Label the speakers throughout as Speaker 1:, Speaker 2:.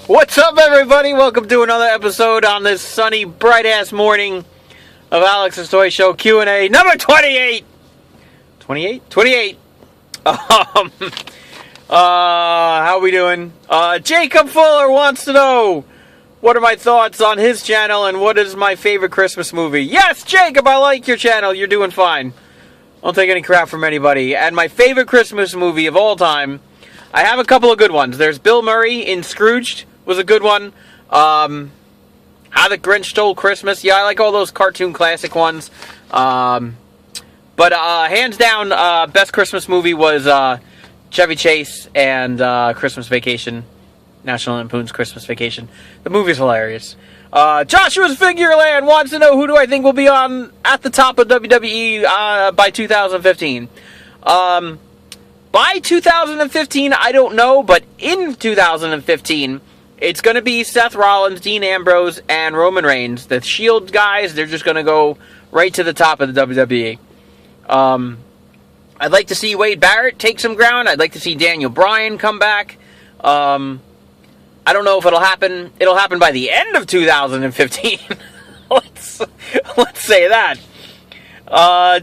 Speaker 1: What's up, everybody? Welcome to another episode on this sunny, bright-ass morning of Alex's Toy Show Q&A number 28. 28? 28. How we doing? Jacob Fuller wants to know, what are my thoughts on his channel and what is my favorite Christmas movie? Yes, Jacob, I like your channel. You're doing fine. Don't take any crap from anybody. And my favorite Christmas movie of all time, I have a couple of good ones. There's Bill Murray in Scrooged, was a good one. How the Grinch Stole Christmas. Yeah, I like all those cartoon classic ones. But hands down, best Christmas movie was Chevy Chase and Christmas Vacation. National Lampoon's Christmas Vacation. The movie's hilarious. Joshua's Figureland wants to know, who do I think will be on at the top of WWE by 2015? By 2015, I don't know, but in 2015, it's going to be Seth Rollins, Dean Ambrose, and Roman Reigns. The Shield guys, they're just going to go right to the top of the WWE. I'd like to see Wade Barrett take some ground. I'd like to see Daniel Bryan come back. I don't know if it'll happen. It'll happen by the end of 2015. let's say that.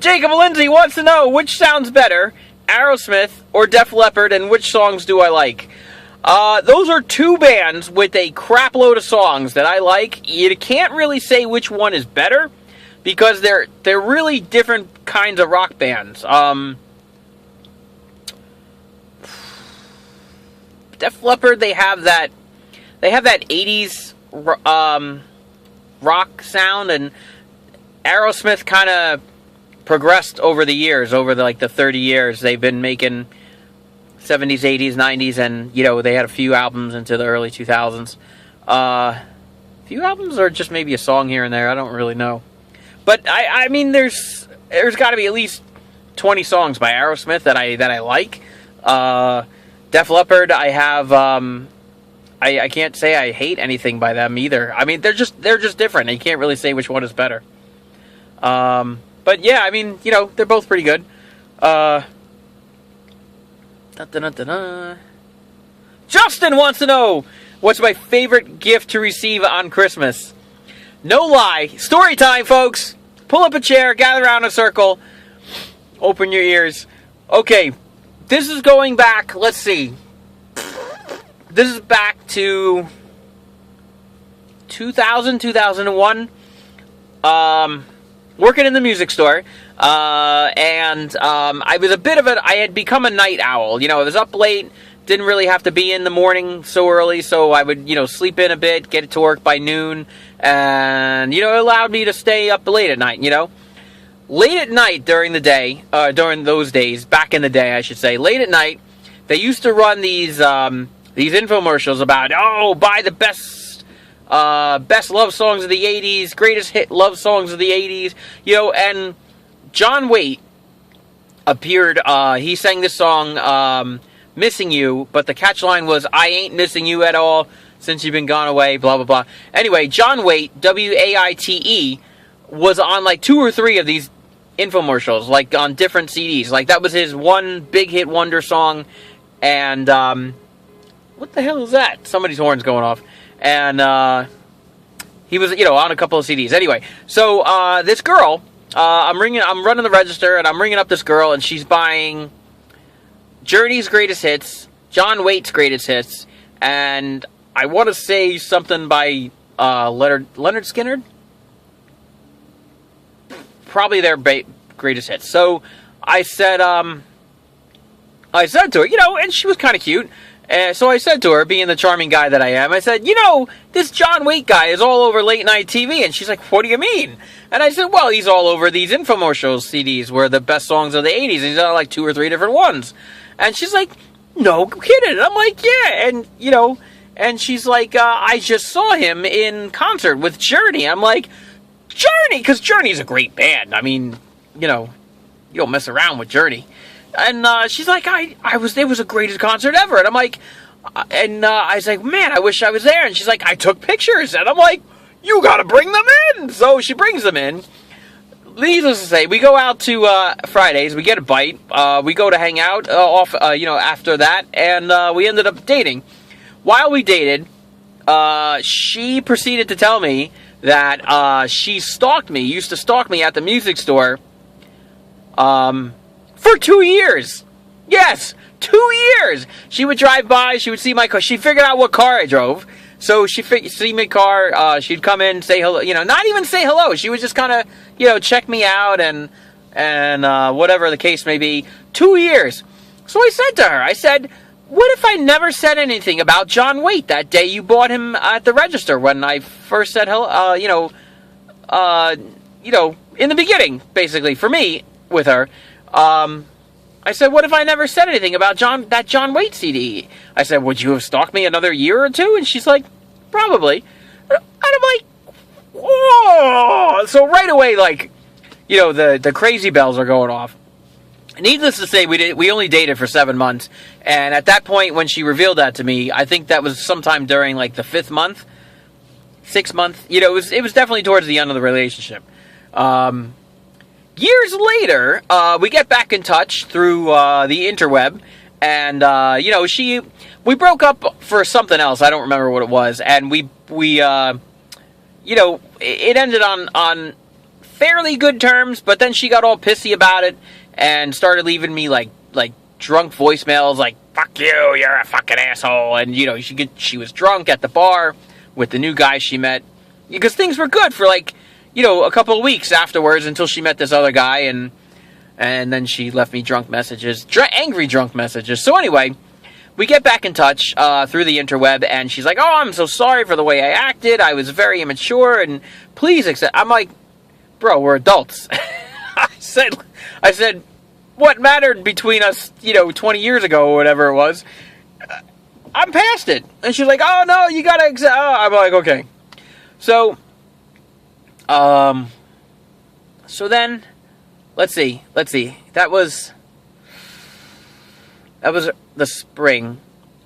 Speaker 1: Jacob Lindsay wants to know, which sounds better, Aerosmith or Def Leppard, and which songs do I like? Those are two bands with a crap load of songs that I like. You can't really say which one is better because they're really different kinds of rock bands. Def Leppard, they have that 80s rock sound, and Aerosmith kind of progressed over the years, over the 30 years. They've been making 70s, 80s, 90s, and, they had a few albums into the early 2000s. Few albums, or just maybe a song here and there, I don't really know. But, I mean, there's got to be at least 20 songs by Aerosmith that I like. Def Leppard, I have, I can't say I hate anything by them either. I mean, they're just different. You can't really say which one is better. But yeah, I mean, they're both pretty good. Justin wants to know, what's my favorite gift to receive on Christmas? No lie. Story time, folks. Pull up a chair, gather around in a circle, open your ears. Okay, this is going back, let's see. This is back to 2000, 2001. Working in the music store. And I was I had become a night owl. I was up late, didn't really have to be in the morning so early, so I would, sleep in a bit, get to work by noon, and, it allowed me to stay up late at night, Late at night during the day, during those days, back in the day, I should say, late at night, they used to run these infomercials about, buy the best love songs of the 80s, greatest hit love songs of the 80s, and John Waite appeared, he sang this song, Missing You, but the catchline was, I ain't missing you at all since you've been gone away, blah, blah, blah. Anyway, John Waite, W-A-I-T-E, was on 2 or 3 of these infomercials, on different CDs. That was his one big hit wonder song, and, what the hell is that? Somebody's horn's going off. And, he was, on a couple of CDs. Anyway, so, this girl, I'm running the register, and I'm ringing up this girl, and she's buying Journey's greatest hits, John Waite's greatest hits, and I want to say something by, Leonard Skinner? Probably their greatest hits. So, I said to her, and she was kind of cute. So I said to her, being the charming guy that I am, I said, this John Waite guy is all over late night TV. And she's like, what do you mean? And I said, well, he's all over these infomercials CDs where the best songs of the 80s. And he's on 2 or 3 different ones. And she's like, no kidding. And I'm like, yeah. And, and she's like, I just saw him in concert with Journey. I'm like, Journey? Because Journey's a great band. I mean, you don't mess around with Journey. And she's like, it was the greatest concert ever. And I'm like, I was like, man, I wish I was there. And she's like, I took pictures. And I'm like, you got to bring them in. So she brings them in. Needless to say, we go out to Fridays. We get a bite. We go to hang out after that. And we ended up dating. While we dated, she proceeded to tell me that she used to stalk me at the music store for 2 years. Yes, 2 years. She would drive by, she would see my car. She figured out what car I drove. So she'd see my car, she'd come in, say hello, not even say hello. She would just kind of, check me out and whatever the case may be. 2 years. So I said to her, I said, what if I never said anything about John Waite that day you bought him at the register when I first said hello, in the beginning, basically, for me, with her. I said, what if I never said anything about that John Waite CD? I said, would you have stalked me another year or two? And she's like, probably. And I'm like, whoa! So right away, the crazy bells are going off. Needless to say, we only dated for 7 months, and at that point, when she revealed that to me, I think that was sometime during the 5th month, 6th month. It was definitely towards the end of the relationship. Years later, we get back in touch through the interweb, and we broke up for something else. I don't remember what it was, and we it ended on fairly good terms, but then she got all pissy about it and started leaving me like drunk voicemails, like "fuck you, you're a fucking asshole," and she was drunk at the bar with the new guy she met, because things were good for a couple of weeks afterwards until she met this other guy, and then she left me drunk messages, angry drunk messages. So anyway, we get back in touch through the interweb, and she's like, "Oh, I'm so sorry for the way I acted. I was very immature, and please accept." I'm like, "Bro, we're adults." I said, what mattered between us, 20 years ago or whatever it was? I'm past it. And she's like, "Oh no, you gotta accept." I'm like, okay. So then, let's see. That was the spring.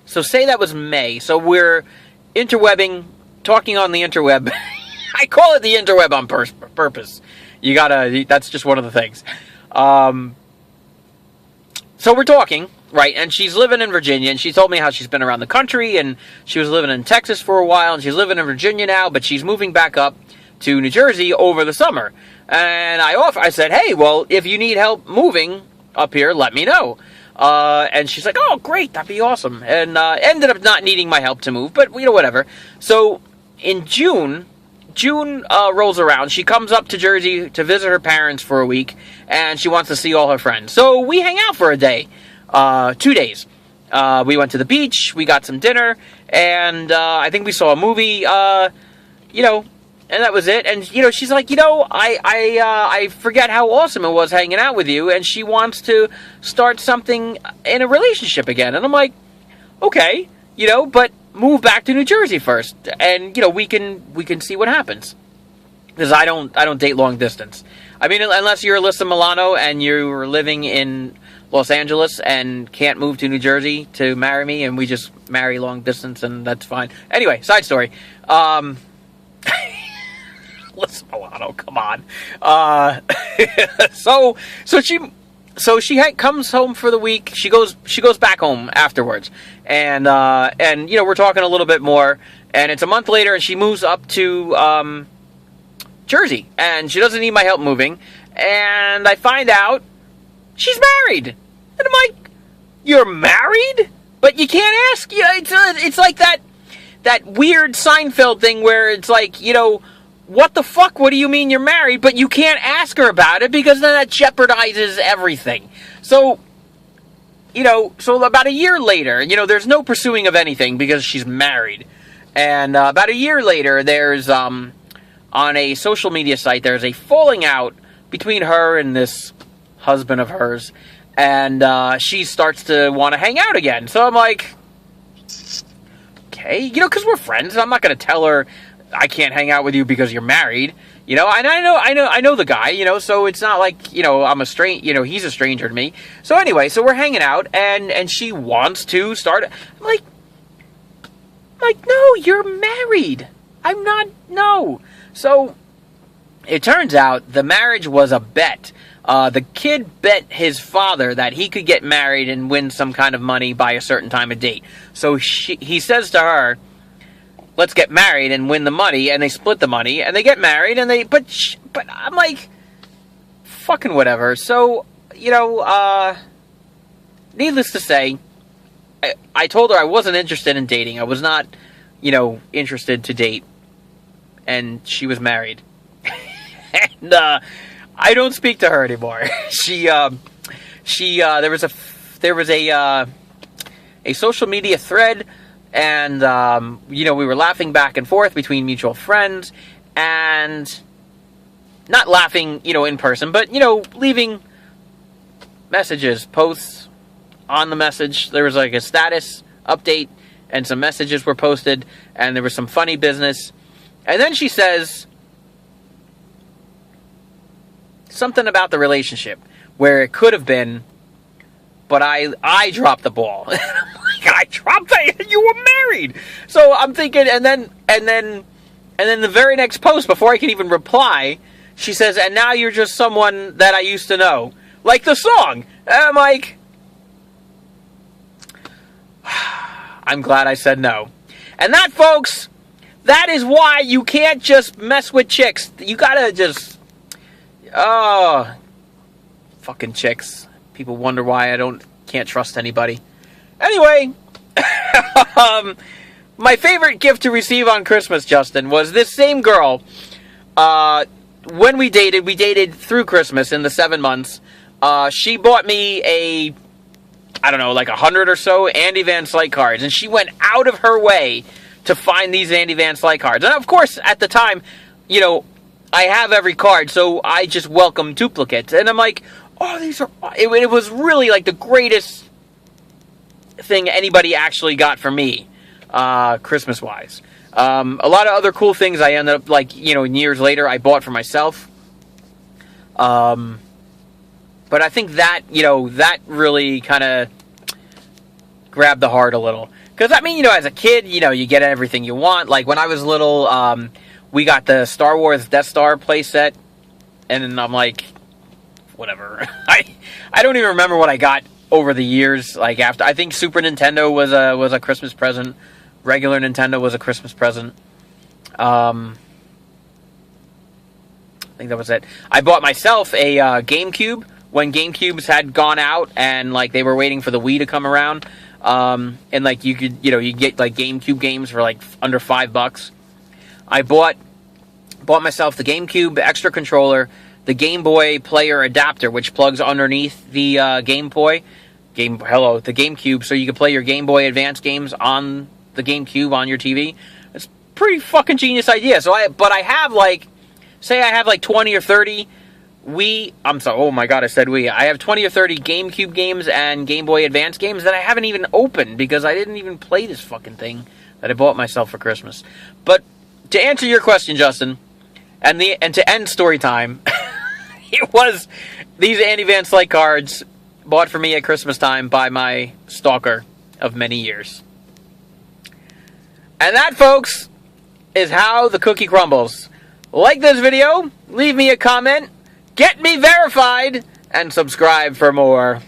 Speaker 1: So say that was May. So we're interwebbing, talking on the interweb. I call it the interweb on purpose. That's just one of the things. So we're talking, right, and she's living in Virginia, and she told me how she's been around the country, and she was living in Texas for a while, and she's living in Virginia now, but she's moving back up to New Jersey over the summer. And I said, hey, well, if you need help moving up here, let me know. And she's like, oh, great, that'd be awesome. And ended up not needing my help to move, but, whatever. So in June rolls around. She comes up to Jersey to visit her parents for a week, and she wants to see all her friends. So we hang out for a day, 2 days. We went to the beach, we got some dinner, and I think we saw a movie, and that was it. And, she's like, I forget how awesome it was hanging out with you, and she wants to start something in a relationship again. And I'm like, okay, but move back to New Jersey first, and we can see what happens, because I don't date long distance. I mean, unless you're Alyssa Milano and you're living in Los Angeles and can't move to New Jersey to marry me, and we just marry long distance, and that's fine. Anyway, side story. Alyssa Milano, come on. So she comes home for the week. She goes back home afterwards, and we're talking a little bit more. And it's a month later, and she moves up to Jersey, and she doesn't need my help moving. And I find out she's married, and I'm like, "You're married? But you can't ask." It's like that weird Seinfeld thing where it's like, what the fuck? What do you mean you're married? But you can't ask her about it, because then that jeopardizes everything. So, so about a year later, there's no pursuing of anything because she's married. And about a year later, there's, on a social media site, there's a falling out between her and this husband of hers. And she starts to want to hang out again. So I'm like, okay, because we're friends. I'm not going to tell her I can't hang out with you because you're married, and I know the guy, so it's not like, I'm he's a stranger to me. So anyway, so we're hanging out, and she wants to start. I'm like, no, you're married. I'm not, no. So it turns out the marriage was a bet. The kid bet his father that he could get married and win some kind of money by a certain time of date. So he says to her, let's get married and win the money, and they split the money, and they get married, and but I'm like, fucking whatever. So, needless to say, I told her I wasn't interested in dating. I was not, interested to date. And she was married. And I don't speak to her anymore. There was a social media thread, and we were laughing back and forth between mutual friends, and not laughing, in person, but leaving messages, posts on the message. There was like a status update, and some messages were posted, and there was some funny business. And then she says something about the relationship where it could have been, but I dropped the ball. And I'm like, I dropped it. You were married. So I'm thinking, and then the very next post, before I can even reply, she says, and now you're just someone that I used to know, like the song. And I'm like, I'm glad I said no. And that, folks, that is why you can't just mess with chicks. You gotta just... Oh, fucking chicks. People wonder why I can't trust anybody. Anyway, my favorite gift to receive on Christmas, Justin, was this same girl. When we dated through Christmas in the 7 months. She bought me like 100 or so Andy Van Slyke cards, and she went out of her way to find these Andy Van Slyke cards. And of course, at the time, I have every card, so I just welcome duplicates. And I'm like, oh, these are... It was really like the greatest thing anybody actually got for me, Christmas-wise. A lot of other cool things I ended up, years later, I bought for myself. But I think that, that really kind of grabbed the heart a little. Because, as a kid, you get everything you want. Like, when I was little, we got the Star Wars Death Star playset, and I'm like, whatever. I don't even remember what I got over the years. Like, after, I think Super Nintendo was a Christmas present. Regular Nintendo was a Christmas present. I think that was it. I bought myself a GameCube when GameCubes had gone out, and they were waiting for the Wii to come around. And you could, you get GameCube games for under $5. I bought myself the GameCube extra controller, the Game Boy player adapter, which plugs underneath the the GameCube, so you can play your Game Boy Advance games on the GameCube on your TV. It's a pretty fucking genius idea. So I have say I have 20 or 30 oh my god, I said I have 20 or 30 GameCube games and Game Boy Advance games that I haven't even opened because I didn't even play this fucking thing that I bought myself for Christmas. But to answer your question, Justin, and to end story time, it was these Andy Van Slyke cards bought for me at Christmas time by my stalker of many years. And that, folks, is how the cookie crumbles. Like this video, leave me a comment, get me verified, and subscribe for more.